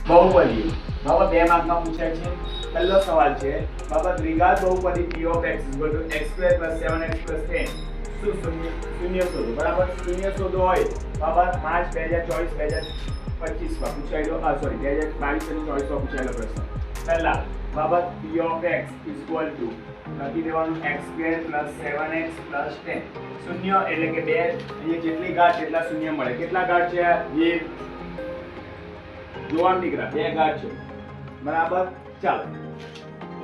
બહુપદી બરાબર 2 માર્કમાં પૂછાય છે. પહેલો સવાલ છે બાબા દ્વિઘાત બહુપદી p of x x² + 7x + 10 શું શૂન્ય શોધો. બરાબર શૂન્ય શોધો હોય બાબા માર્ચ 2024 2025 માં પૂછાયેલો સોરી 2022 અને 24 માં પૂછાયેલો પ્રશ્ન. પહેલા બાબા p of x લખી દેવાનું x² + 7x + 10 શૂન્ય એટલે કે 2 અહીંયા જેટલી ઘાત એટલા શૂન્ય મળે. કેટલા ઘાત છે એ જોવાનું દીકરા 2 ઘાત છે. બરાબર ચાલો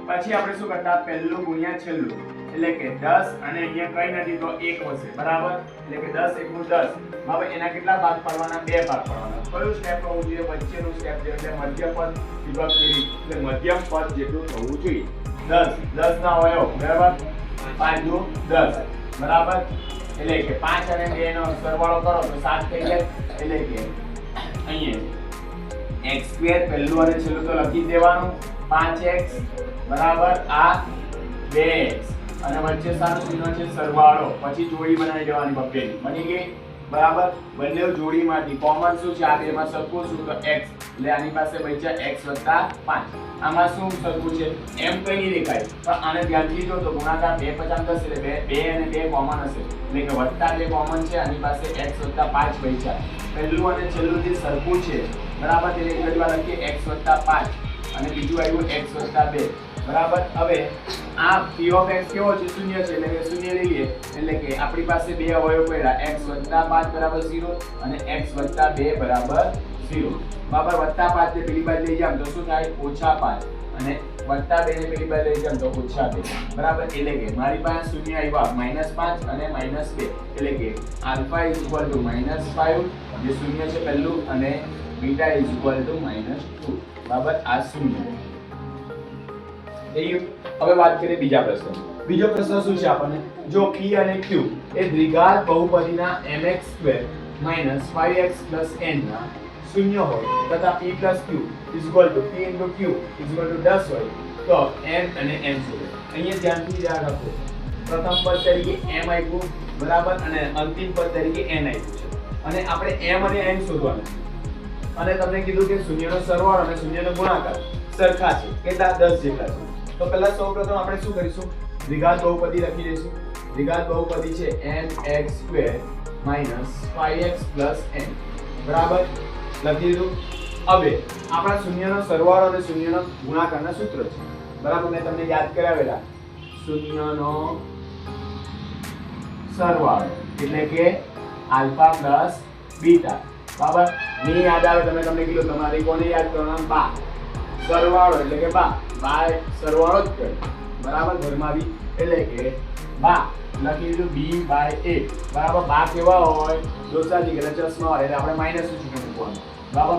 પછી આપણે શું કરતા પહેલું ગુણ્યા છેલ્લું એટલે કે 10 અને અહીંયા કઈ નથી તો 1 હશે. બરાબર એટલે કે 10 * 1 10. હવે એના કેટલા ભાગ પાડવાના 2 ભાગ પાડવાના. કયું સ્ટેપ હોવું જોઈએ વચ્ચેનું સ્ટેપ છે એટલે મધ્યમ પદ વિભક્તિ રીત એટલે મધ્યમ પદ જેટલું થવું જોઈએ. 10 ના હોય બરાબર 5 * 10 બરાબર એટલે કે 5 અને 2 નો સરવાળો કરો તો 7 થઈ જાય. એટલે કે અહીંયા x² પહેલું અને છેલ્લું તો લખી દેવાનું 5x બરાબર આ 2x અને વચ્ચે સારું ચિહ્ન છે સરવાળો પછી જોડી બનાવી દેવાની બબ્બેની બની ગઈ. બરાબર બંને જોડીમાંથી કોમન શું છે આ બેમાં સરખું શું તો x એટલે આની પાસે બચ્યા x + 5. આમાં શું સરખું છે એમ કઈ નહીં દેખાય પણ આને ધ્યાનથી જો તો ગુણાકાર 2 × 5 = 10 એટલે 2 અને 2 કોમન હશે એટલે કે +2 કોમન છે આની પાસે x + 5 બચ્યા. પહેલું અને છેલ્લું જે સરખું છે બરાબર એટલે એક જ વાર લખીએ x + 5 અને બીજું આવ્યું x + 2 બરાબર. હવે આ p of x કેવો છે શૂન્ય છે એટલે કે શૂન્ય લઈ લઈએ એટલે કે આપણી પાસે બે અવયવ પડ્યા x + 5 = 0 અને x + 2 = 0. બરાબર +5 ને પેલી બાજુ લઈ જામ તો શું થાય -5 અને +2 ને પેલી બાજુ લઈ જામ તો -2 બરાબર. એટલે કે મારી પાસે શૂન્ય આવ્યા -5 અને -2 એટલે કે α = -5 જે શૂન્ય છે પહેલું અને β = -2 બરાબર આ શૂન્ય. હવે વાત કરીએ બીજા પ્રશ્ન. બીજો પ્રશ્ન શું છે આપણને જો p અને q એ દ્વિઘાત બહુપદીના mx² - 5x + n ના શૂન્ય હોય તથા p + q p * q = 10 હોય તો m અને n શોધો. અહીંયા ધ્યાનથી યાદ રાખો પ્રથમ પદ તરીકે m આપ્યું બરાબર અને અંતિમ પદ તરીકે n આપ્યું છે અને આપણે m અને n શોધવાના અને તમને કીધું કે શૂન્યનો સરવાળો અને શૂન્યનો ગુણાકાર સરખા છે કેટલા 10 જેટલા છે. તો પહેલા સૌપ્રથમ આપણે શું કરીશું દ્વિઘાત બહુપદી લખી દઈશું. દ્વિઘાત બહુપદી છે mx² - 5x + n બરાબર લખી દીધું. હવે આપણા શૂન્યનો સરવાળો અને શૂન્યનો ગુણાકારના સૂત્ર છે બરાબર મેં તમને યાદ કરાવેલા. શૂન્યનો સરવાળો એટલે કે α + β બરાબર. ની યાદ આવે તમને કીધું તમારે કોને યાદ કરવાનું બા સરવાળો એટલે કે બા સરવાળો જ કરે બરાબર ઘરમાં બી એટલે કે બા લખી દીધું b/a બરાબર. બા કેવા હોય દોસાજી એટલે ચશ્મા વાળા એટલે આપણે માઈનસ શું મૂકવાનું બરાબર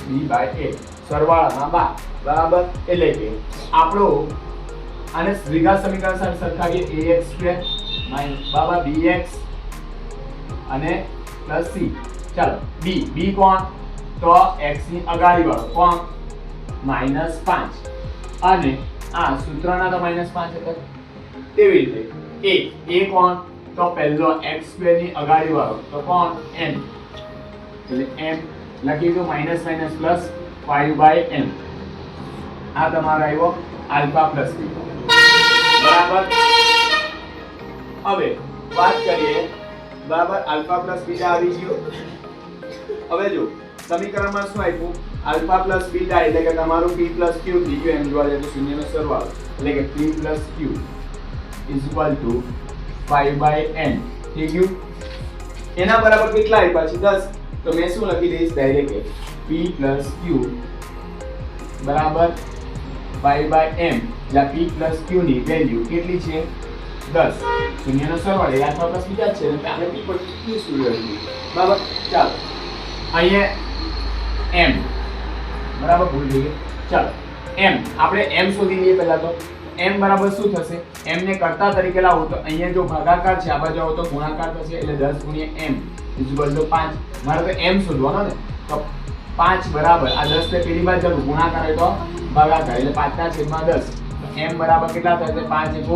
-b/a સરવાળામાં બા બરાબર. એટલે કે આપણો આને દ્વિઘાત સમીકરણ સાથે સરખાવીએ ax² બરાબર bx અને +c. ચાલો b કોણ તો x ની અગાડી વાળો કોણ -5 અને આ સૂત્રના તો -5 હતા તેવી રીતે a કોણ તો પહેલો x² ની અગાડી વાળો તો કોણ n એટલે m લખી દો -+ 5/n આ તમારો આવ્યો α + b બરાબર. હવે વાત કરીએ બરાબર α + β આવી ગયો. હવે જો સમીકરણમાં શું આપ્યું α + β એટલે કે તમારું p + q થઈ ગયું એમ જોવા જાય તો શૂન્યનો સરવાળો એટલે કે p + q = 5/n થઈ ગયું. એના બરાબર કેટલા આપ્યા છે 10 તો મેં શું લખી દઈશ ડાયરેક્ટ p + q બરાબર 5/m જ્યાં p + q ની વેલ્યુ કેટલી છે 10. શૂન્યનો સરવાળો એ α + β છે એટલે આપણે p = q શોધવાનું બરાબર. ચાલો અહીંયા m બરાબર ભૂલ થઈ ગઈ. ચાલો m આપણે m શોધી લઈએ પહેલા તો m બરાબર શું થશે m ને કરતા તરીકે લાવો તો અહીંયા જો ભાગાકાર છે આ બાજુ આવો તો ગુણાકાર થશે એટલે 10 * m = 5. મારે તો m શોધવાનો ને તો 5 બરાબર આ 10 ને પેલી બાજુ ગુણાકાર હોય તો ભાગાકાર એટલે 5/10 m બરાબર કેટલા થશે 5 *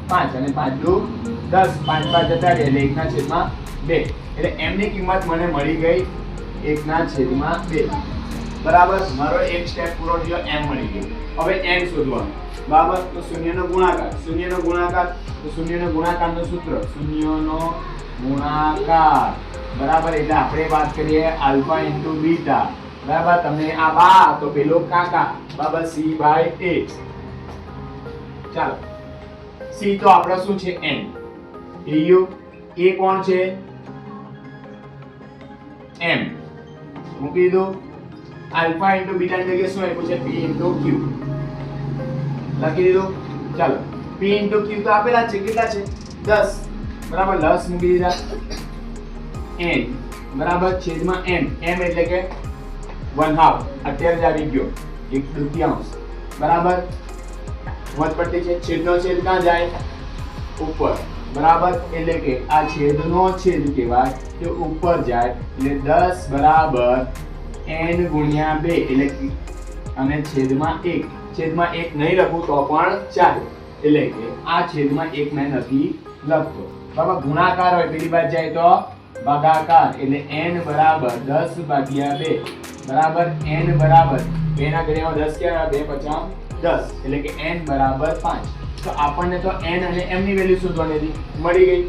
5 અને 5 * 10 5 5 જતા રહે એટલે 1/2 એટલે m ની કિંમત મને મળી ગઈ 1/2. બરાબર, મારો એક સ્ટેપ પૂરો થયો, m મળી ગયો. હવે n શોધવાનું, બરાબર. તો શૂન્યનો ગુણાકાર, શૂન્યનો ગુણાકાર, તો શૂન્યનો ગુણાકારનું સૂત્ર શૂન્યનો ગુણાકાર, બરાબર. એટલે આપણે વાત કરીએ આલ્ફા ઇન્ટુ બીટા, બરાબર. તમને આ બા તો પેલો કાકા, બરાબર. c/a. ચાલો, c તો આપણો શું છે? n. eu a કોણ છે? m. મૂકી દો. આલ્ફા ઇન્ટુ બીટા ની જગ્યાએ શું આપ્યું છે? p into q. લખી દીધું. ચાલો, p ઇન્ટુ q તો આપેલા છે, કેટલા છે? 10, બરાબર. 10 મૂકી દીધા. n બરાબર છેદમાં m. m એટલે કે 1/2. અત્યારે જ આવી ગયો 1/2, બરાબર. વધપટ્ટી છે, છેદનો છેદ ક્યાં જાય? ઉપર, બરાબર. એટલે કે આ છેદનો છેદ કહેવાય કે ઉપર જાય. એટલે 10 બરાબર n ગુણ્યા 2 એટલે અને છેદમાં 1. છેદમાં 1 નહીં લખું તો પણ ચાલે, એટલે કે આ છેદમાં 1 મેં નથી લખતો, બરાબર. ગુણાકાર હોય પેલી બાજુ જાય તો ભાગાકાર, એટલે n બરાબર 10/2, બરાબર. n બરાબર 2 ના ઘડિયામાં 10 ક્યાં? 2 × 5 10, એટલે કે n બરાબર 5. તો આપણને તો n અને m ની વેલ્યુ શોધવાની હતી, મળી ગઈ.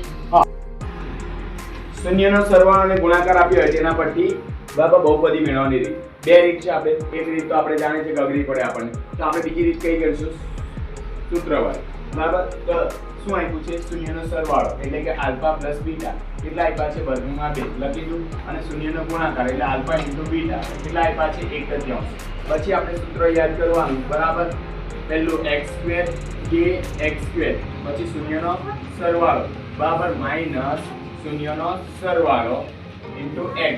શૂન્યનો સરવાળો અને ગુણાકાર આપ્યો હોય તેના પરથી બરાબર બહુપદી મેળવવાની રીત. બે રીત છે આપણે. એક રીત તો આપણે જાણીએ છીએ કે અઘરી પડે આપણને, તો આપણે બીજી રીત કઈ કરીશું? સૂત્રવાળી, બરાબર. તો શું આપ્યું છે? શૂન્યનો સરવાળો એટલે કે આલ્ફા પ્લસ બીટા કેટલા આપ્યા છે? વર્ગમૂળમાં 2 લખી દઉં. અને શૂન્યનો ગુણાકાર એટલે આલ્ફા ઇન્ટુ બીટા કેટલા આપ્યા છે? 1/3. પછી આપણે સૂત્ર યાદ કરવાનું, બરાબર. પહેલું x² કે x², પછી શૂન્યનો સરવાળો, બરાબર, માઈનસ શૂન્યનો સરવાળો ઇન્ટુ x,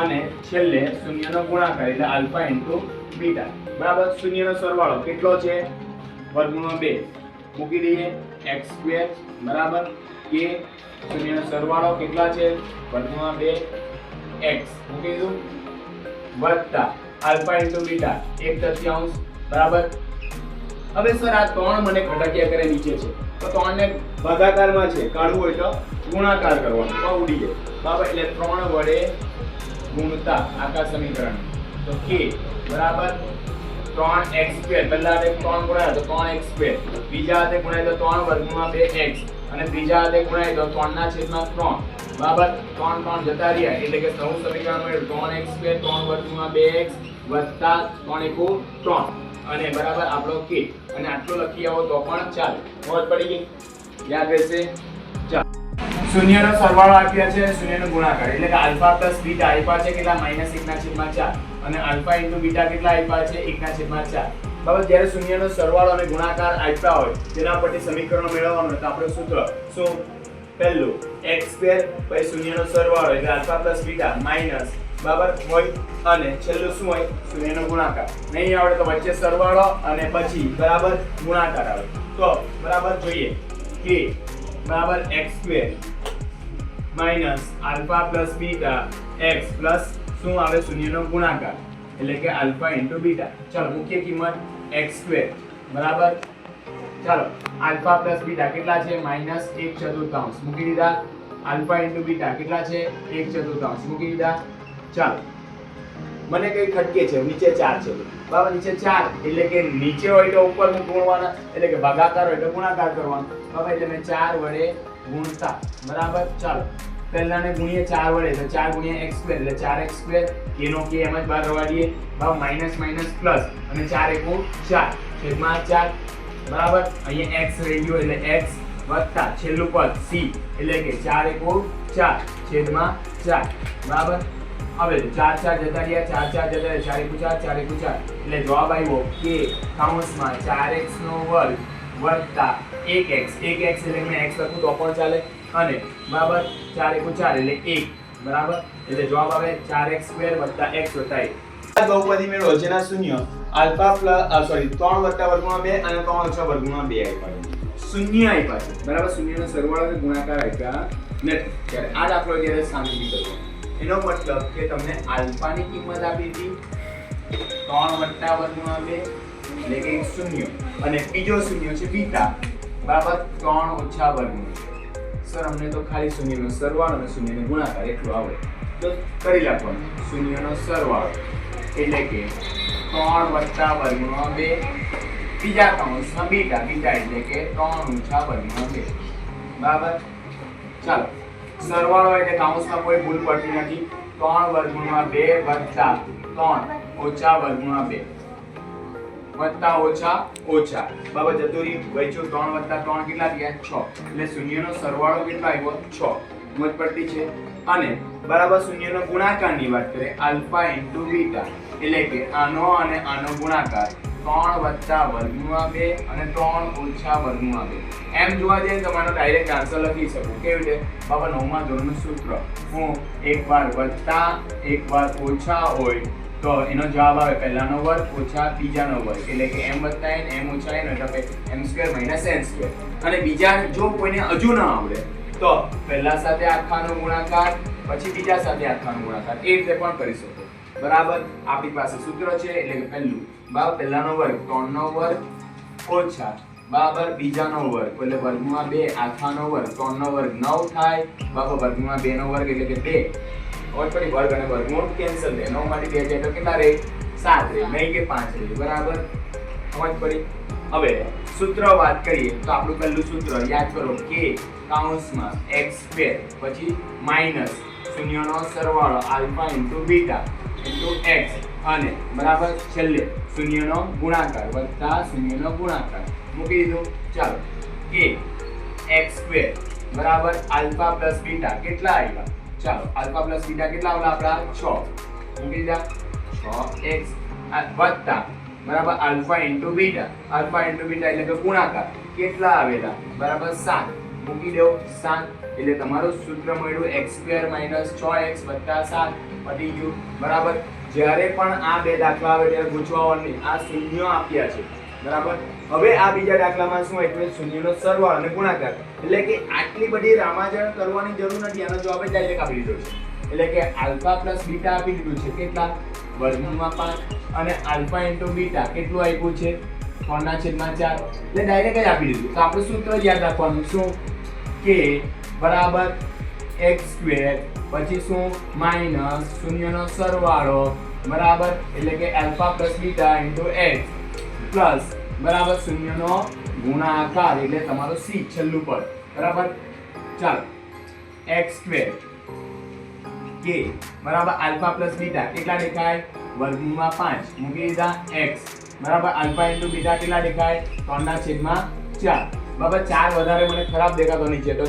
અને છેલ્લે શૂન્યનો ગુણાકાર એટલે આલ્ફા ઇન્ટુ બીટા, બરાબર. શૂન્યનો સરવાળો કેટલો છે? વર્ગમૂળમાં 2 મૂકી દઈએ. x², બરાબર, કે શૂન્યનો સરવાળો કેટલા છે? વર્ગમૂળમાં 2 x મૂકી દીધું, વત્તા આલ્ફા ઇન્ટુ બીટા 1/3, બરાબર. હવે સર આ 3 મને ઘટાડ્યા કરે નીચે છે, તો 3 ને ભાગાકારમાં છે, કાઢવું હોય તો ગુણાકાર કરવાનો, તો ઉડી જાય, બરાબર. એટલે 3 વડે ગુણતા આખા સમીકરણ, તો k બરાબર 3x². પહેલા હાથે 3 ગુણાય તો 3x², બીજા હાથે ગુણાય તો 3 વર્ગમૂળમાં 2x, અને ત્રીજા હાથે ગુણાય તો 3/3, બરાબર. 3 3 જતા રહ્યા, એટલે કે નવું સમીકરણ મળ્યું 3x², 3 વર્ગમૂળમાં 2x વત્તા 3 × 3, અને બરાબર આપણો k. અને આટલું લખી આવો તો પણ ચાલે. મોજ પડી ગઈ, યાદ રહેશે. ચાલો, શૂન્યનો સરવાળો આપ્યા છે, શૂન્યનો ગુણાકાર એટલે કે આલ્ફા પ્લસ બીટા આપ્યા છે કેટલા? -1/4, અને આલ્ફા ઇન્ટુ બીટા કેટલા આપ્યા છે? 1/4, બરાબર. જ્યારે શૂન્યનો સરવાળો અને ગુણાકાર આપ્યા હોય તેના પરથી સમીકરણો મેળવવાનું હોય તો આપણે સૂત્ર શું? પહેલું x², પછી શૂન્યનો સરવાળો એટલે આલ્ફા પ્લસ બીટા માઈનસ, બરાબર, હોય, અને છેલ્લું શું હોય? શૂન્યનો ગુણાકાર. નહીં આવડે તો વચ્ચે સરવાળો અને પછી બરાબર ગુણાકાર આવે. તો બરાબર જોઈએ કે બરાબર x² minus alpha plus beta x plus શું આવે? શૂન્યનો ગુણાકાર એટલે કે આલ્ફા ઇન્ટુ બીટા. ચાલો, મુખ્ય કિંમત x², બરાબર. ચાલો, આલ્ફા પ્લસ બીટા કેટલા છે? -1/4 મૂકી દીધા. આલ્ફા ઇન્ટુ બીટા કેટલા છે? 1/4 મૂકી દીધા. ચાલો, મને કઈ ખટકે છે? નીચે 4 છે, બરાબર. નીચે 4 એટલે કે નીચે હોય તો ઉપર ગુણવાના, એટલે કે ભાગાકાર હોય તો ગુણાકાર કરવાનો, બરાબર. એટલે મેં 4 વડે ગુણતા, બરાબર. ચાલો, પહેલાને ગુણીએ 4 વડે તો 4 × x², એટલે 4x², એનો કે એમ જ બહાર રવા દઈએ, બરાબર. માઈનસ માઈનસ પ્લસ, અને 4 × 4 છેદમાં 4, બરાબર. અહીંયા x રહી ગયો એટલે x વત્તા છેલ્લું પદ c એટલે કે 4 × 4 છેદમાં 4, બરાબર. હવે 4 4 જતા રહ્યા, 4 4 જતા રહ્યા, 4 × 4 4 × 4, એટલે જવાબ આવ્યો કે કૌંસમાં 4x² વત્તા 1x. 1x એટલે મેં x લખું તો પણ ચાલે, અને બરાબર 4 × 4 એટલે 1, બરાબર. એટલે જવાબ આવે 4x² વત્તા x વત્તા 1. બહુપદી મેળવો જેના શૂન્ય આલ્ફા પ્લસ 3 વત્તા વર્ગમૂળમાં 2 અને 3 ઓછા વર્ગમૂળમાં 2 આપ્યા છે. શૂન્ય આપ્યા છે, બરાબર. શૂન્યનો સરવાળો અને ગુણાકાર આપ્યા નથી. ત્યારે આ દાખલો જ્યારે શાંતિથી કરવો, એનો મતલબ કે તમને આલ્ફાની કિંમત આપી હતી 3 વત્તા વર્ગમૂળમાં 2 એટલે કે 0, અને બીજો શૂન્ય છે બીટા, બરાબર 3 ઓછા વર્ગમૂળ. સર અમને તો ખાલી શૂન્યનો સરવાળો અને શૂન્યનો ગુણાકાર એટલું આવડે, તો કરી નાખવાનું. શૂન્યનો સરવાળો એટલે કે 3 વત્તા વર્ગમૂળમાં 2 બીજા કૌંસમાં બીટા એટલે કે 3 ઓછા વર્ગમૂળમાં 2 બરાબર. ચાલો સરવાળો એટલે કૌંસમાં કોઈ ભૂલ પડતી નથી. 3 વર્ગમૂળમાં 2 વત્તા 3 ઓછા વર્ગમૂળમાં 2 વત્તા ઓછા ઓછા બરાબર જતું રહ્યું. વચ્ચે 3 વત્તા 3 કેટલા થયા 6 એટલે શૂન્યનો સરવાળો કેટલો આવ્યો 6 સમજ પડતી છે. અને બરાબર શૂન્યનો ગુણાકારની વાત કરીએ આલ્ફા ઇન્ટુ બીટા એટલે કે આનો અને આનો ગુણાકાર 3 વત્તા વર્ગમૂળમાં 2 અને 3 ઓછા વર્ગમૂળમાં 2 એમ જોવા જઈએ તો તમારો ડાયરેક્ટ આન્સર લખી શકો. કેવી રીતે બાબા 9મા ધોરણનું સૂત્ર હું એકવાર વત્તા એકવાર ઓછા હોય તો એનો જવાબ આવે પહેલાનો વર્ગ ઓછા બીજાનો વર્ગ એટલે કે m વત્તા n m ઓછા n એટલે m² - n². અને બીજા જો કોઈને હજુ ન આવડે તો પહેલા સાથે આખાનો ગુણાકાર પછી બીજા સાથે આખાનો ગુણાકાર એ રીતે પણ કરી શકો. બરાબર. આપણી પાસે સૂત્ર છે એટલે કે પહેલું બરાબર પહેલાનો વર્ગ 3 નો વર્ગ ઓછા બરાબર બીજાનો વર્ગ એટલે વર્ગમાં 2 આખાનો વર્ગ 3 નો વર્ગ 9 થાય બરાબર વર્ગમાં 2 નો વર્ગ એટલે કે 2 और पड़ी वर्ग અને વર્ગમૂળ કેન્સલ થાય 9 માંથી 2 જાય તો કેટલા રહે 7 રહે નહીં કે 5 રહે. બરાબર સમજ પડી. હવે સૂત્ર વાત કરીએ તો આપણું પહેલું સૂત્ર યાદ કરો કે કૌંસમાં x² પછી માઈનસ શૂન્યનો સરવાળો alpha into beta into x અને બરાબર છેલ્લે શૂન્યનો ગુણાકાર વત્તા શૂન્યનો ગુણાકાર મૂકી દીધું. ચાલો કે x² બરાબર આલ્ફા પ્લસ બીટા કેટલા આવ્યા ચાલો આલ્ફા પ્લસ બીટા કેટલા આવલા આપડા 6 મૂકી દીધા 6x વત્તા બરાબર આલ્ફા ઇન્ટુ બીટા એટલે કે ગુણાકાર કેટલા આવેલા બરાબર 7 મૂકી દો 7 એટલે તમારું સૂત્ર મળ્યું x² - 6x 7 પડી ગયું. બરાબર. જ્યારે પણ આ બે દાખલા આવે ત્યારે પૂછવાનું આ શૂન્યો આપ્યા છે બરાબર. હવે આ બીજા દાખલામાં શું એટલે શૂન્યનો સરવાળો અને ગુણાકાર એટલે કે આટલી બધી રામાજણ કરવાની જરૂર નથી. આનો જવાબ જ ડાયરેક્ટ આપી દીધો છે એટલે કે આલ્ફા પ્લસ બીટા આપી દીધું છે કેટલા વર્ગમૂળમાં 5 અને આલ્ફા ઇન્ટુ બીટા કેટલું આપ્યું છે 3/4 એટલે ડાયરેક્ટ જ આપી દીધું. તો આપણું સૂત્ર યાદ રાખવાનું શું કે બરાબર x² પછી શું માઈનસ શૂન્યનો સરવાળો બરાબર એટલે કે alpha plus beta into x plus બરાબર શૂન્યનો ગુણાકાર એટલે તમારો c છેલ્લું પદ બરાબર. ચાલો x² કે બરાબર આલ્ફા પ્લસ બીટા કેટલા દેખાય વર્ગમૂળમાં 5 મૂકી દીધા x બરાબર આલ્ફા ઇન્ટુ બીટા કેટલા દેખાય 3/4 બરાબર 4 વધારે મને ખરાબ દેખાતો નીચે તો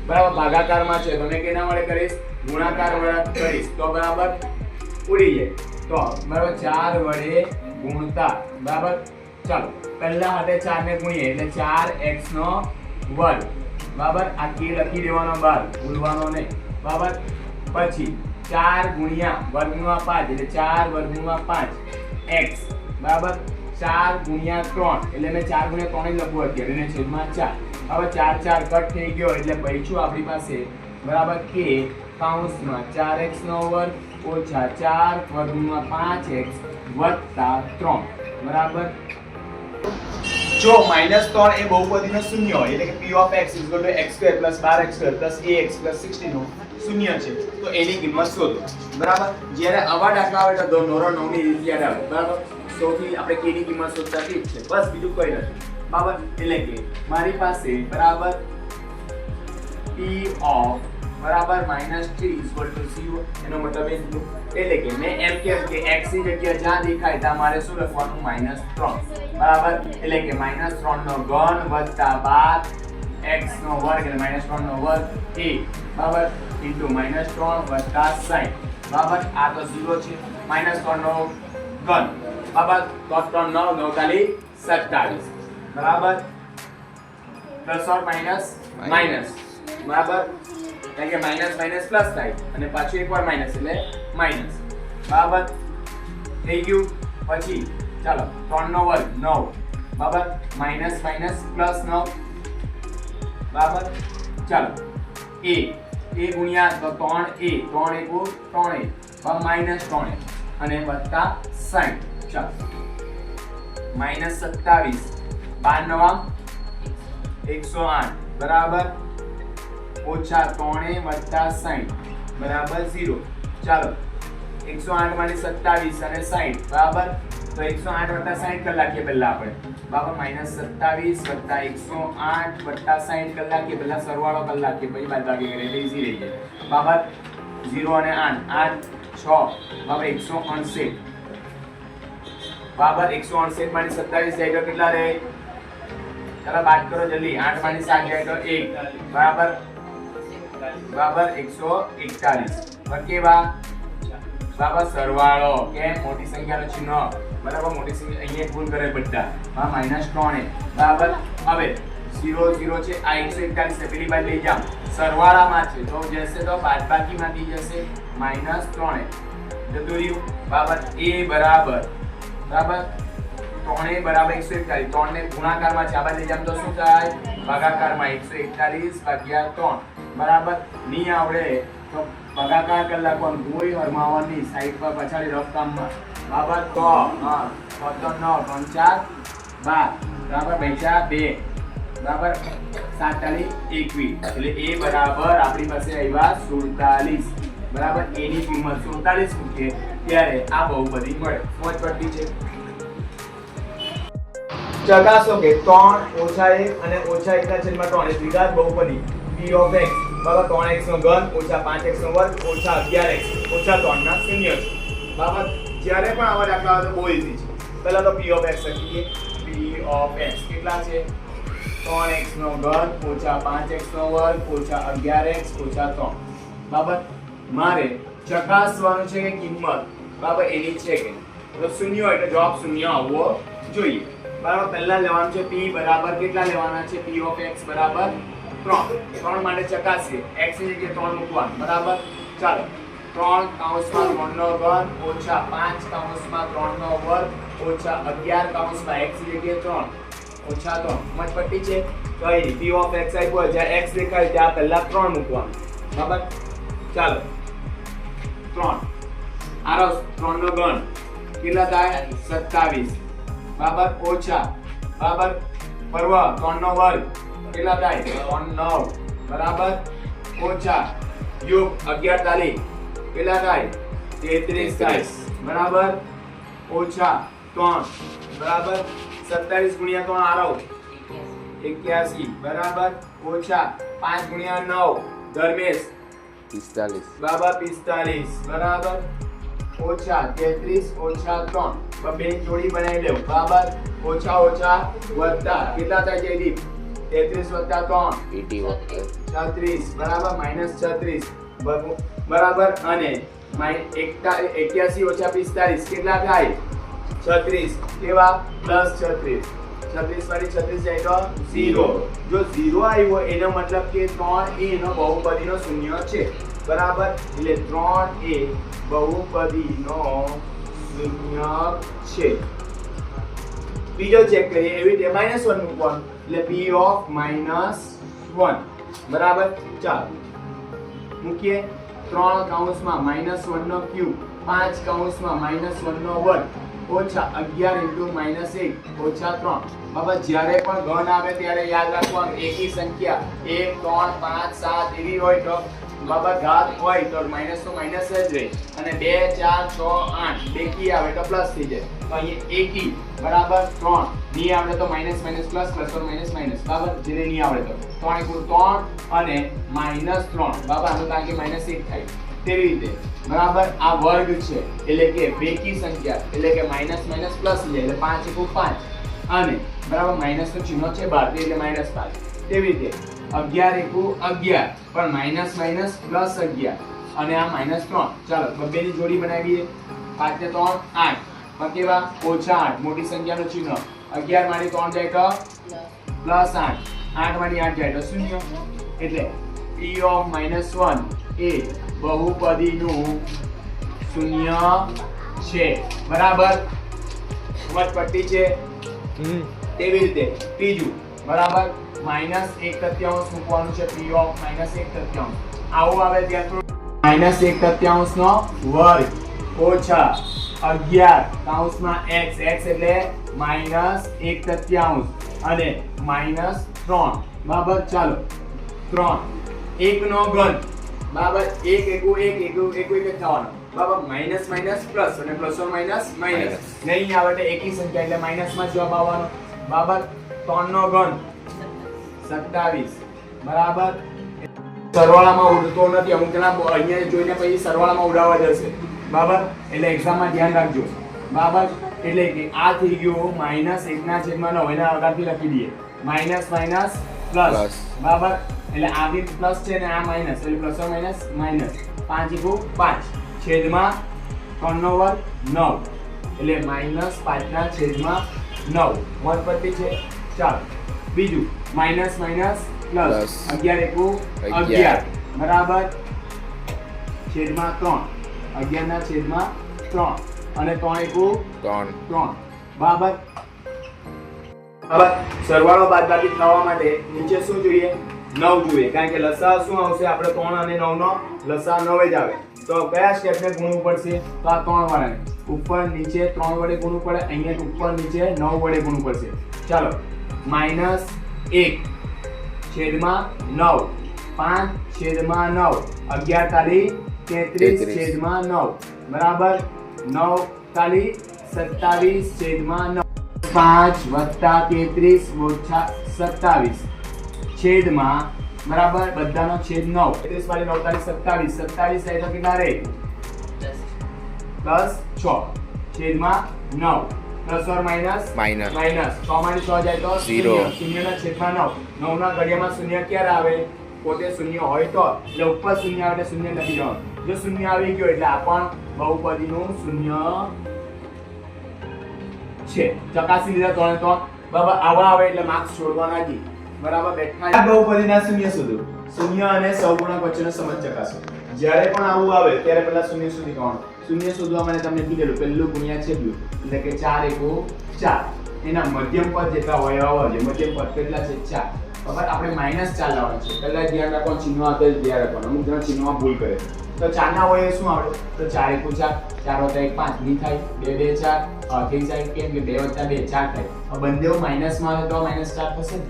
બરાબર ભાગાકારમાં છે તો મેં કેના વડે કરીશ ગુણાકાર વડે કરીશ તો બરાબર ઉડી જાય તો બરાબર 4 વડે ગુણતા બરાબર. ચાલો પહેલા હાથે 4 ને ગુણીએ એટલે 4x નો વર્ગ બરાબર આ કે લખી દેવાનો બહાર ભૂલવાનો નહીં બરાબર. પછી 4 ગુણ્યા વર્ગમૂળમાં 5 એટલે 4 વર્ગમૂળમાં 5 x બરાબર 4 ગુણ્યા 3 એટલે મેં 4 ગુણ્યા 3 જ લખવું અત્યારે એને છેદમાં 4 હવે 4 4 કટ થઈ ગયો એટલે બચ્યું આપણી પાસે બરાબર કે કૌંસમાં 4x નો વર્ગ ઓછા 4 વર્ગમૂળમાં 5x વત્તા 3 બરાબર. જો -3 એ બહુપદીનો શૂન્ય હોય એટલે કે p of x = x² + 12x² + ax + 16 નો શૂન્ય છે તો એની કિંમત શોધો બરાબર. જ્યારે આવા દાખલા આવે તો નોરો 9 ની રીત યાદ આવે બરાબર. સૌથી આપણે k ની કિંમત શોધતા શીખ છે બસ બીજું કંઈ નથી બરાબર. એટલે કે મારી પાસે બરાબર p of બરાબર -3 = 0 એનો મતલબ એ થયો એટલે કે મેં એમ કેમ કે x ની જગ્યાએ જ્યાં દેખાય ત્યાં મારે શું લખવાનું -3 બરાબર. એટલે કે -3 નો ઘન વત્તા 12 x નો વર્ગ એટલે -3 નો વર્ગ a બરાબર ઇન્ટુ -3 વત્તા 60 બરાબર. આ તો 0 છે -3 નો ઘન બરાબર તો 3 9 9 તાલી 27 બરાબર પ્લસ ઓર માઈનસ બરાબર કારણ કે માઈનસ માઈનસ પ્લસ થાય અને પાછું એકવાર માઈનસ એટલે માઈનસ બરાબર થઈ ગયું. પછી ચાલો 3 નો વર્ગ 9 બરાબર માઈનસ માઈનસ પ્લસ 9 બરાબર. ચાલો a ગુણ્યા તો 3a 3 એકુ 3a માઈનસ 3a અને વત્તા 60 ચાલો -27 12 નવા 108 બરાબર ઓછા 3a વત્તા 60 બરાબર 0. ચાલો 108 માંથી 27 અને 60 બરાબર. તો 108 વત્તા 60 કરી નાખીએ પહેલા આપણે બરાબર. -27 વત્તા 108 વત્તા 60 કરી નાખીએ પહેલા સરવાળો કરી નાખીએ પછી બાદબાકી કરીએ એટલે ઈઝી રહી જાય બરાબર. 0 અને 8 8 6 બરાબર 168 બરાબર. 168 માંથી 27 જાય તો કેટલા રહે? ચાલો બાદ કરો જલ્દી. 8 માંથી 7 જાય તો 1 બરાબર બરાબર 141 પર કેવા બરાબર સરવાળો કે મોટી સંખ્યાનો ચિહ્ન બરાબર. મોટી સંખ્યા અહીંયા ભૂલ કરે બધા હા -3 બરાબર. હવે 0 0 છે આ 141 ને પેલી બાજુ લઈ જાઓ સરવાળામાં છે તો જશે તો બાદબાકીમાંથી જશે -3 જતું રહ્યું બરાબર. a બરાબર 3 બરાબર 141 3 ને ગુણાકારમાં છે આ બાજુ લઈ જાઓ તો શું થાય? ભાગાકારમાં 141 ભાગ્યા 3 બરાબર. નહીં આવડે તો ભાગાકાર કરી નાખવાનું કોઈ હરમાવાની સાઈડ પર પછાડી રફ કામમાં બરાબર. તો હા 9 3 4 12 બરાબર 2 બરાબર 47 21 એટલે a બરાબર આપણી પાસે આવ્યા 47 બરાબર. a ની કિંમત 47 મૂકીએ ત્યારે આ બહુપદી મળે. મોજ પડતી છે. ચકાસો કે 3 - 1 અને -1 ના છેદમાં 3 એ દ્વિઘાત બહુપદી p of x બરાબર 3x નો ઘન - 5x નો વર્ગ - 11x - 3 ના શૂન્ય છે બરાબર. જ્યારે પણ આવા દાખલા આવે તો બહુ ઈઝી છે. પહેલા તો p of x લખીએ. p of x કેટલા છે? 3x નો ઘન - 5x નો વર્ગ - 11x - 3 બરાબર. મારે ચકાસવાનું છે કે કિંમત બરાબર એની છે કે તો શૂન્ય હોય એટલે જવાબ શૂન્ય આવવો જોઈએ બરાબર. પહેલા લેવાનું છે p બરાબર કેટલા લેવાના છે? p of x બરાબર 3 માટે ચકાસીએ x ની જગ્યાએ 3 મૂકવાનું બરાબર. ચાલો 3 કૌંસમાં 3 નો ઘન - 5 કૌંસમાં 3 નો વર્ગ - 11 કૌંસમાં x ની જગ્યાએ 3 - 3 મતપટ્ટી છે. તો અહીં p of x આપ્યો જ્યાં x દેખાય ત્યાં પહેલા 3 મૂકવાનું બરાબર. ચાલો 3 આરો 3 નો ઘન કેટલા થાય? 27 બરાબર ઓછા બરાબર પરવ 3 નો વર્ગ કેટલા થાય? 3 9 બરાબર ઓછા યુગ 11 તાલી કેટલા થાય? 33 થાય બરાબર ઓછા 3 બરાબર 27 ગુણ્યા 3 આરો 81 બરાબર ઓછા 5 ગુણ્યા 9 ધર્મેશ 45 બરાબર 45 બરાબર ઓછા 33 ઓછા 3 બે જોડી બનાવી લેવું બરાબર ઓછા ઓછા વત્તા કેટલા થાય જયદીપ? 33 વત્તા 3 36 બરાબર -36 બરાબર. અને 81 ઓછા 45 કેટલા થાય? 36 કેવા? +36 36 માંથી 36 જાય તો 0 જો 0 આવ્યો એનો મતલબ કે 3a નો બહુપદીનો શૂન્ય છે બરાબર. એટલે 3a બહુપદીનો શૂન્ય છે. બીજો ચેક કરીએ એવી રીતે -1 મૂકવાનું એટલે p of -1 બરાબર. ચાલો મૂકીએ 3 કૌંસમાં -1 નો ક્યુબ 5 કૌંસમાં -1 નો વર્ગ -11 × -1 -3 બાબા જ્યારે પણ ઘન આવે ત્યારે યાદ રાખવાનું એકી સંખ્યા 1 3 5 7 એવી હોય તો બાબા ઘાત હોય તો માઈનસ તો માઈનસ જ રહે અને 2 4 6 8 બેકી આવે તો પ્લસ થઈ જાય તો અહીંયા એકી બરાબર 3 ની આવડે તો minus minus plus plus or minus minus બરાબર જેને ની આવડે તો 3 * 3 અને -3 બાબા આનું કારણ કે -1 થાય તેવી રીતે બરાબર આ વર્ગ છે એટલે કે બેકી સંખ્યા એટલે કે માઈનસ માઈનસ પ્લસ થઈ જાય એટલે 5 * 5 અને બરાબર માઈનસ નું ચિહ્ન છે બહાર એટલે -5 તેવી રીતે 11 * 11 પણ માઈનસ માઈનસ પ્લસ 11 અને આ -3 ચાલો બબ્બેની જોડી બનાવીએ 5 ને 3 8 પણ કેવા -8 મોટી સંખ્યાનું ચિહ્ન 11 માંથી 3 જાય તો +8 8 માંથી 8 જાય તો 0 એટલે p of -1 એ બહુપદીનું શૂન્ય છે બરાબર સમજ પડતી છે તેવી રીતે ત્રીજું બરાબર -1/3 મૂકવાનું છે p of -1/3 આવું આવે ત્યાં -1/3 નો વર્ગ ઓછા 11 કૌંસમાં x x એટલે -1/3 અને -3 બરાબર ચાલો 3 1 નો ઘન બરાબર 1 * 1 = 1 થવાનો બરાબર માઇનસ માઇનસ પ્લસ અને પ્લસ ઓર માઇનસ માઇનસ નહીં આવે તો એકી સંખ્યા એટલે માઇનસ માં જવાબ આવવાનો બરાબર 3 નો ઘન 27 બરાબર સરવાળામાં ઉડતો નથી અમુક જણા અહીંયા જોઈને પછી સરવાળામાં ઉડાવવા જશે બરાબર એટલે એક્ઝામમાં ધ્યાન રાખજો બરાબર એટલે કે આ થઈ ગયું -1/9 એના આગળથી લખી દઈએ માઇનસ માઇનસ પ્લસ બરાબર એટલે આ બી પ્લસ છે ને આ માઇનસ એટલે પ્લસ ઓર માઇનસ માઇનસ 5 * 5 છેદમાં 3 નો વર્ગ 9 એટલે -5/9 મત પતી છે ચાલો બીજું માઇનસ માઇનસ પ્લસ 11 * 11 બરાબર છેદમાં 3 11 ના છેદમાં 3 અને 3 * 3 બરાબર હવે સરવાળો બાદબાકી થવા માટે નીચે શું જોઈએ 9 જોઈએ કારણ કે લસા શું આવશે આપણે 3 અને 9 નો લસા 9 જ આવે તો કયા સ્ટેપને ગુણવું પડશે તો આ 3 વાળાને ઉપર નીચે 3 વડે ગુણવું પડે અહીંયા ઉપર નીચે 9 વડે ગુણવું પડશે ચાલો -1 છેદમાં 9 5 છેદમાં 9 11 તાલી 33 છેદમાં 9 બરાબર 9 તાલી 27 છેદમાં 9 5 વત્તા 33 ઓછા 27 છેદમાં બરાબર બધાનો છેદ 9 33 વાળી 9 તાલી 27 27 થાય તો કેટલા રહે 10 6 છેદમાં 9 પ્લસ ઓર માઇનસ માઇનસ 6 માંથી 6 જાય તો 0 0 ના છેદમાં 9 9 ના ઘડિયામાં શૂન્ય ક્યારે આવે પોતે શૂન્ય હોય તો એટલે ઉપર શૂન્ય આવે એટલે શૂન્ય લખી દેવાનું જો શૂન્ય આવી ગયો એટલે આ પણ બહુપદીનું શૂન્ય છે ચકાસી લીધા તો બરાબર આવા આવે એટલે માર્ક્સ છોડવાના નથી બરાબર બેઠા આ બહુપદીના શૂન્ય શોધો શૂન્ય અને સહગુણક વચ્ચેનો સંબંધ ચકાસો જ્યારે પણ આવું આવે ત્યારે પહેલા શૂન્ય સુધી કોણ શૂન્ય શોધવા માટે તમને કીધેલું પહેલું ગુણ્યા છેલ્લું એટલે કે 4 * 4 એના મધ્યમ પદ જેટલા હોય આવવા જોઈએ મધ્યમ પદ કેટલા છે 4 બરાબર આપણે -4 લાવવાનું છે પહેલા ધ્યાન રાખવાનું ચિહ્નો આપેલ ધ્યાન રાખવાનું અમુક જણા ચિહ્નમાં ભૂલ કરે તો 4 ના હોય શું આવડે તો 4 * 4 4 + 1 5 ની થાય 2 * 2 4 થઈ જાય કેમ કે 2 + 2 4 થાય હવે બંનેઓ માઈનસમાં આવે તો -4 થશે ને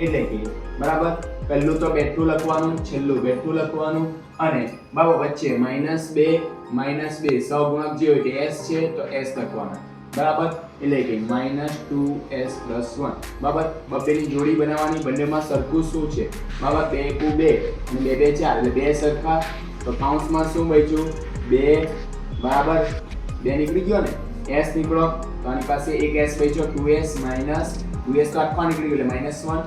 એટલે કે બરાબર પહેલું તો બેઠું લખવાનું છેલ્લું બેઠું લખવાનું અને બરાબર વચ્ચે -2 -2 સહગુણક જે હોય તે s છે તો s લખવાના બરાબર એટલે કે -2s + 1 બરાબર બબેની જોડી બનાવવાની બંનેમાં સરખું શું છે બરાબર 2 * 2 અને 2 * 2 4 એટલે બે સરખા તો કૌંસમાં શું બચ્યું 2 બરાબર 2 નીકળી ગયો ને s નીકળો તો આની પાસે એક s બચ્યો 2s - 2s તો આખા નીકળી ગયો એટલે -1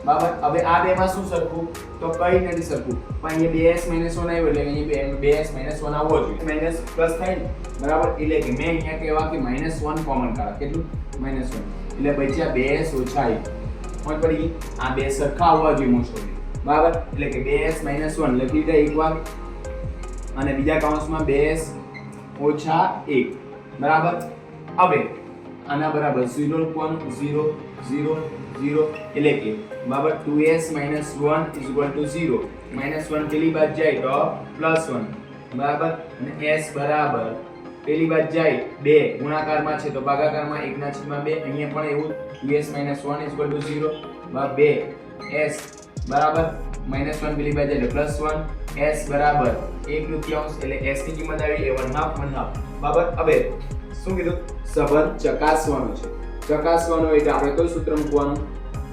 બરાબર હવે આ બેમાં શું સરખું તો કઈ નથી સરખું પણ અહીંયા 2s - 1 આવ્યો એટલે અહીંયા 2s - 1 આવવો જોઈએ માઈનસ પ્લસ થાય ને બરાબર એટલે કે મેં અહીંયા કહેવા કે -1 કોમન કાઢા કેટલું -1 એટલે બચ્યા 2s - 1 કોણ પડી આ બે સરખા આવવા જોઈએ મોસ્ટ ઓફ બરાબર એટલે કે 2s - 1 લખી દે એકવાર અને બીજા કૌંસમાં 2s - 1 બરાબર હવે આના બરાબર 0 લખવાનું 0 0 0 એટલે કે બરાબર 2s - 1 = 0 -1 પેલી બાજુ જાય તો +1 બરાબર અને s બરાબર પેલી બાજુ જાય 2 ગુણાકારમાં છે તો ભાગાકારમાં 1/2 અહીંયા પણ એવું 2s - 1 = 0 બરાબર 2s બરાબર -1 પેલી બાજુ એટલે +1 s બરાબર 1/3 એટલે s ની કિંમત આવી એ 1/2 બરાબર હવે શું કીધું સંબંધ ચકાસવાનો છે ચકાસવાનો એટલે આપણે કયું સૂત્ર મૂકવાનું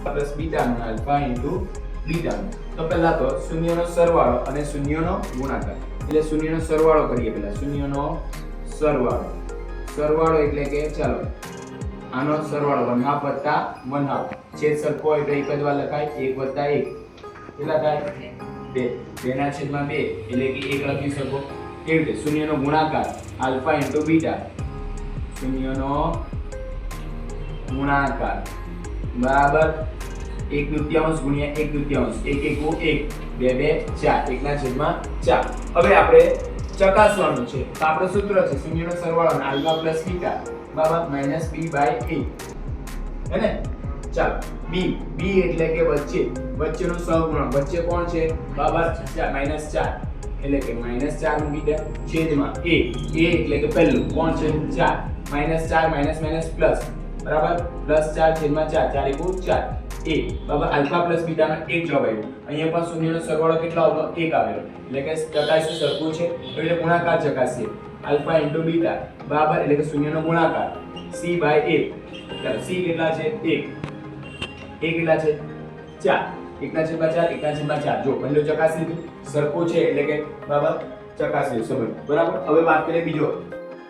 પ્લસ બીટાનો આલ્ફા ઇન્ટુ બીટાનો તો પહેલા તો શૂન્યનો સરવાળો અને શૂન્યનો ગુણાકાર એટલે શૂન્યનો સરવાળો કરીએ પહેલા શૂન્યનો સરવાળો એટલે કે ચાલો આનો સરવાળો 1/2 + 1/2 છેદ સરખો હોય તો એક જ વાર લખાય 1 + 1 કેટલા થાય 2 2 ના છેદમાં 2 એટલે કે 1 લખી શકો કેવી રીતે શૂન્યનો ગુણાકાર આલ્ફા ઇન્ટુ બીટા શૂન્યનો ગુણાકાર બરાબર 1/2 ગુણ્યા 1/2 1 1 2 4 1 ના છેદમાં 4 હવે આપણે ચકાસવાનું છે તો આપણો સૂત્ર છે શૂન્યનો સરવાળો અને આલ્ફા પ્લસ બીટા બરાબર -b/a હે ને ચાલો b એટલે કે વચ્ચેનો સહગુણક વચ્ચે કોણ છે બરાબર -4 એટલે કે -4 મૂકી દે છેદમાં a એટલે કે પહેલું કોણ છે 4 -4 - પ્લસ બરાબર +4 છેદમાં 4 4 * 4 a બરાબર આલ્ફા પ્લસ બીટાનો એક જવાબ આવ્યો અહીંયા પણ શૂન્યનો સરવાળો કેટલો આવતો 1 આવેલો એટલે કે ચકાસી સરખું છે એટલે ગુણાકાર ચકાસીએ આલ્ફા ઇન્ટુ બીટા બરાબર એટલે કે શૂન્યનો ગુણાકાર c બાય 1. ચાલો c કેટલા છે 1, a કેટલા છે 4, 1/4 જો બંને ચકાસી લીધું સરખું છે એટલે કે બરાબર ચકાસી લીધું સંબંધ બરાબર. હવે વાત કરીએ બીજો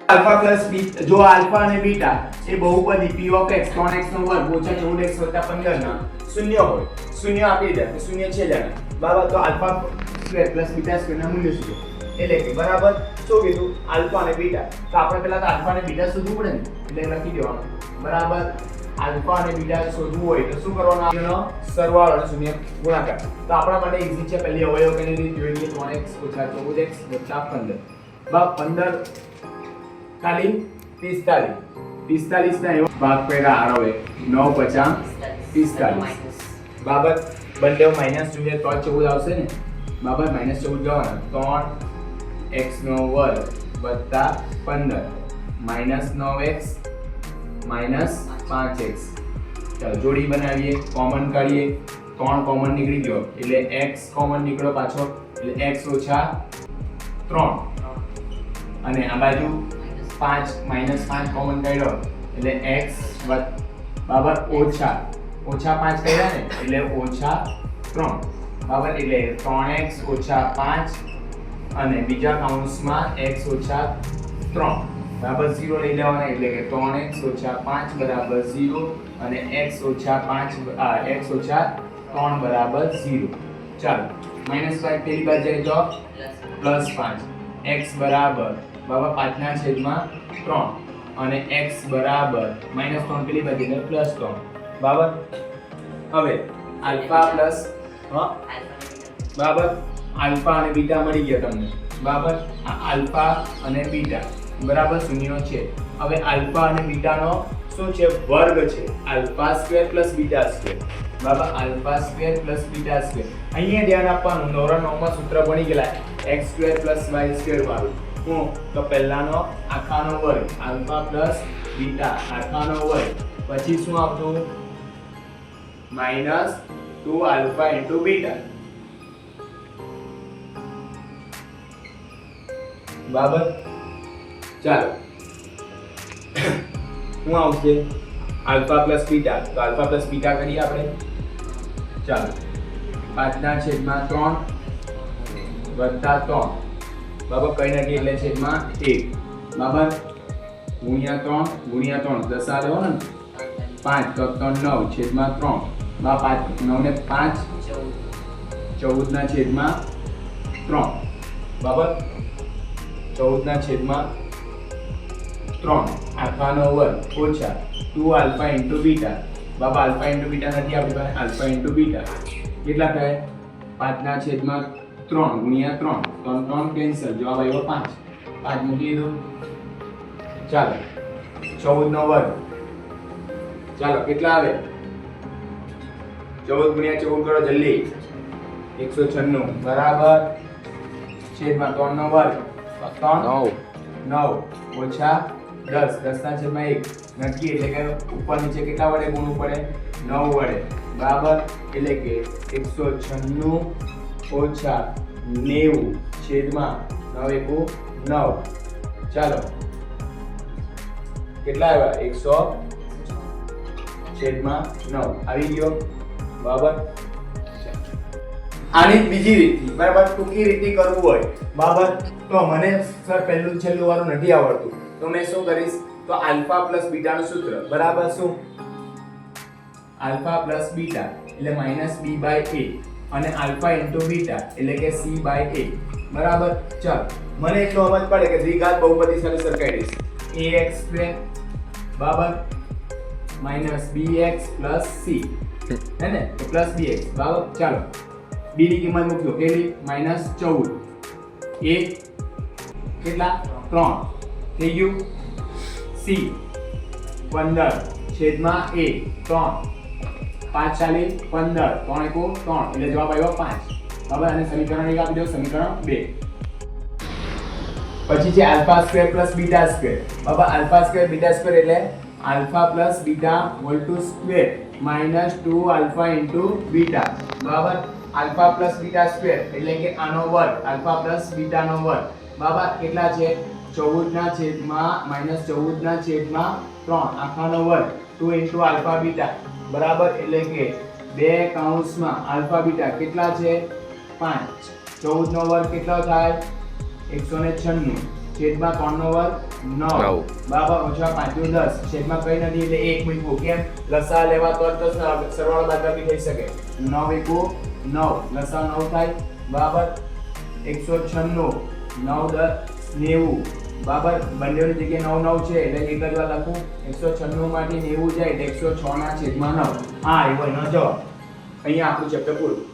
આલ્ફા પ્લસ બીટા. જો આલ્ફા અને બીટા એ બહુપદી p ઓફ x 3x નો વર્ગ ઓછા 14x વત્તા 15 ના શૂન્ય હોય, શૂન્ય આપી દે શૂન્ય છે જાણે બરાબર, તો alpha square plus beta square ના મૂલ્ય શું છે એટલે કે બરાબર શું કીધું આલ્ફા અને બીટા. તો આપણે પહેલા તો આલ્ફા અને બીટા શોધવું પડે ને એટલે લખી દેવાનું બરાબર. આલ્ફા અને બીટા શોધવું હોય તો શું કરવાનું આનો સરવાળો અને શૂન્ય ગુણાકાર. તો આપણા માટે ઈઝી છે. પહેલી અવયવ કઈ રીત જોઈ લઈએ 3x ઓછા 14x વત્તા 15 બા 15 ખાલી 45 ના એવો ભાગ પહેલા આરોવે 9 50 45 બરાબર. બંને માઈનસ જોઈએ તો 14 આવશે ને બરાબર. -14 જવાના 3x નો વર્ગ વત્તા 15 -9x -5x. ચાલો જોડી બનાવીએ, કોમન કાઢીએ, 3 કોમન નીકળી ગયો એટલે x કોમન નીકળ્યો પાછો એટલે x ઓછા 3 અને આ બાજુ 5 -5 કોમન કાઢ્યો એટલે x બરાબર ઓછા 5 કર્યા ને એટલે ઓછા 3 બરાબર. એટલે 3x ઓછા 5 અને બીજા કૌંસમાં x ઓછા 3 બરાબર 0 લઈ લેવાના એટલે કે 3x ઓછા 5 બરાબર 0 અને x ઓછા 3 બરાબર 0. ચાલો -5 પેલી બાજુ જાય તો +5 x બરાબર 5 ના છેદમાં 3 અને x બરાબર -3 પેલી બાજુ એટલે +3 બરાબર. હવે આલ્ફા પ્લસ બરાબર આલ્ફા અને બીટા મળી ગયા તમને બરાબર. આ આલ્ફા અને બીટા બરાબર શૂન્ય છે. હવે આલ્ફા અને બીટાનો શું છે વર્ગ છે alpha square plus beta square બરાબર. Alpha square plus beta square. અહીંયા ધ્યાન આપવાનું નવરા 9 માં સૂત્ર બની ગયેલા x square plus y square વાળું. હું તો પહેલાનો આખાનો વર્ગ આલ્ફા પ્લસ બીટા આખાનો વર્ગ પછી શું આવતું -2 આલ્ફા ઇન્ટુ બીટા બરાબર. ચાલો શું આવશે આલ્ફા પ્લસ બીટા. તો આલ્ફા પ્લસ બીટા કરીએ આપણે. ચાલો 5 ના છેદમાં 3 વત્તા 3 બરાબર કઈ નથી એટલે છેદમાં 1 બરાબર ગુણ્યા 3 10 આવો ને 5 તો 9 છેદમાં 3 બરાબર 9 ને 5 14 ના છેદમાં 3 બરાબર 14 ના છેદમાં 3 આલ્ફાનો વર્ગ ઓછા 2 આલ્ફા ઇન્ટુ બીટા બાબા આલ્ફા ઇન્ટુ બીટા નથી આપણી પાસે આલ્ફા ઇન્ટુ બીટા કેટલા થાય 5 ના છેદમાં 3 ગુણ્યા 3 3 કેન્સલ જવાબ આવ્યો 5 મૂકી દો. ચાલો 14 નો વર્ગ ચાલો કેટલા આવે 14 ગુણ્યા 14 કરો જલ્દી 196 બરાબર છેદમાં 3 નો વર્ગ 9 ઓછા 10 ના છેદમાં 1 નક્કી એટલે કે ઉપર નીચે કેટલા વડે ગુણવું પડે 9 વડે બરાબર. એટલે કે 196 ઓછા 90 છેદમાં 9 એકુ 9. ચાલો કેટલા આવ્યા 100 છેદમાં 9 આવી ગયો બરાબર. આની બીજી રીતથી બરાબર ટૂંકી રીતથી કરવું હોય બરાબર તો મને સર પહેલું છેલ્લું વાળું નથી આવડતું તો મેં શું કરીશ તો આલ્ફા પ્લસ બીટા નું સૂત્ર બરાબર શું આલ્ફા પ્લસ બીટા એટલે -b/a અને આલ્ફા ઇન્ટુ બીટા એટલે કે c/a બરાબર. ચાલ મને એટલો સમજ પડે કે દ્વિઘાત બહુપદી સાથે સરખાઈ દઈશ ax² બરાબર -bx + c હે ને તો +bx બરાબર. ચાલો b ની કિંમત મૂકજો કેટલી -14 a કેટલા 3 થઈ ગયું c 15 છેદમાં a 3 5 ચાલી 15 3 એકુ 3 એટલે જવાબ આવ્યો 5 બરાબર. અને સમીકરણ એક આપી દો સમીકરણ 2 પછી છે alpha square plus beta square બરાબર. આલ્ફા સ્ક્વેર બીટા સ્ક્વેર એટલે alpha plus beta whole to square -2 alpha into beta બરાબર. આલ્ફા પ્લસ બીટા સ્ક્વેર એટલે કે આનો વર્ગ આલ્ફા પ્લસ બીટા નો વર્ગ બરાબર કેટલા છે 14 ના છેદમાં -14 ના છેદમાં 3 આખાનો વર્ગ 2 into આલ્ફા બીટા બરાબર એટલે કે 2 કૌંસમાં આલ્ફા બીટા કેટલા છે 5 14 નો વર્ગ કેટલો થાય 196 છેદમાં 3 નો વર્ગ 9 બરાબર ઓછા 5 નું 10 છેદમાં કઈ નથી એટલે 1 મૂકવું કેમ લસા લેવા તો સરવાળો બાદબાકી થઈ શકે 9 1 9 લસા 9 થાય બરાબર 196 9 10 90 બરાબર બંનેની જગ્યાએ 9 9 છે એટલે એક જ વાર લખું 196 માંથી 90 જાય એટલે 106 ના છેદમાં 9 આ આવ્યો એનો જવાબ અહીંયા આપણું ચેપ્ટર પૂરું